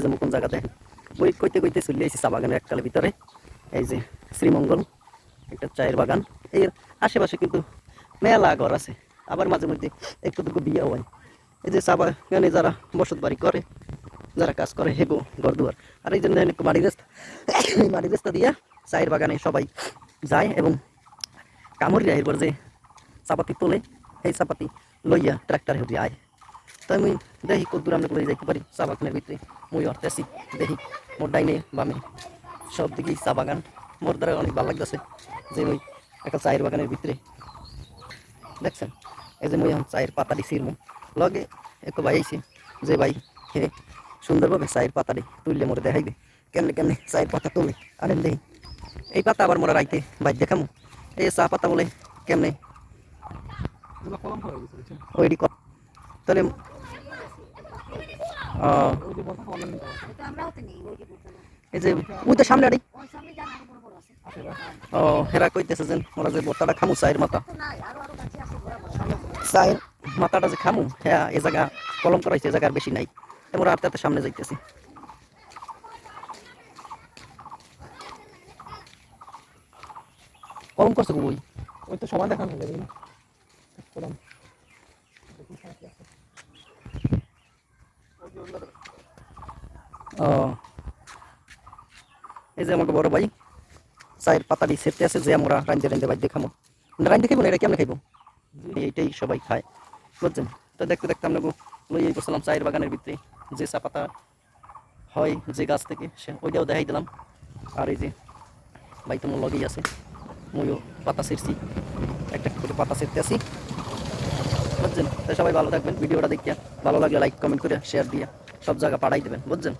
লই যাবো কোন জায়গা দেখেন। ওই কইতে কইতে চলে এসেছি চা বাগানের এককালের ভিতরে। এই যে শ্রীমঙ্গল একটা চায়ের বাগান, এর আশেপাশে কিন্তু মেলা ঘর আছে, আবার মাঝে মধ্যে একটু দুটো বিয়েও হয়। এই যে চা বাগানে যারা বসত বাড়ি করে, যারা কাজ করে হেগো ঘর দুয়ার। আর এই জন্য একটু মাটির রাস্তা, এই মাটির রাস্তা দিয়া চায়ের বাগানে সবাই যায় এবং কামড়িয়া এরপর যে চাপাতি তোলে, এই চাপাতি লইয়া ট্রাক্টর হেঁটে আয়। তাই মুই দেখি কত দূর আমরা লই যাইতে পারি চা বাগানের ভিতরে। মুই অর্থেছি দেখি মোর ডাইনে বামে সব দিকেই চা বাগান। মোর দ্বারা অনেক ভালো লাগতেছে যে ওই একটা চায়ের বাগানের ভিতরে দেখছেন। এই যে মুই এখন চায়ের পাতা দিছি লগে এক ভাই আইছে, যে ভাই হে সুন্দরভাবে চায়ের পাতাটি তুললে মোরে দেখাইবে কেমনে কেমনে চায়ের পাতা তোলে। আনেন দেখি এই পাতা আবার মোরা রাইতে বাইর দেখামু এই চা পাতা বলে কেমনে ওইটি তাহলে এই যে ওই তো সামনে আড়ি ও হেরা কইতেছে যে ওরা যে বর্তাটা খামু চায়ের মাথা, চায়ের মাথাটা যে খামু হ্যাঁ এ জায়গা কলম করাইছে, এ জায়গার বেশি নাই। ওরা আস্তে আস্তে সামনে যাইতেছি। কলম করছে বই ওই তো সমান দেখানো যাবে না কলম। ও এই যে আমাকে বড় ভাই চায়ের পাতাটি সেরতে আছে যে আমরা রান্ধে রান্ধে ভাই দেখামো। রান্ধে খাইবো না, এটা কেমন খাইবো এইটাই সবাই খায় বুঝছেন। তো দেখতে দেখতে আমরা লইয়ে করছিলাম চায়ের বাগানের ভিতরে যে চা পাতা হয় যে গাছ থেকে সে ওইটাও দেখাই দিলাম। আর এই যে ভাই তোমার লগেই আছে, ময়ও পাতা ছিঁড়ছি, একটা করে পাতা ছিঁড়তে আসি বুঝছেন। তো সবাই ভালো থাকবেন, ভিডিওটা দেখিয়া ভালো লাগলে লাইক কমেন্ট করে শেয়ার দিয়ে সব জায়গা পাঠাই দেবেন বুঝছেন।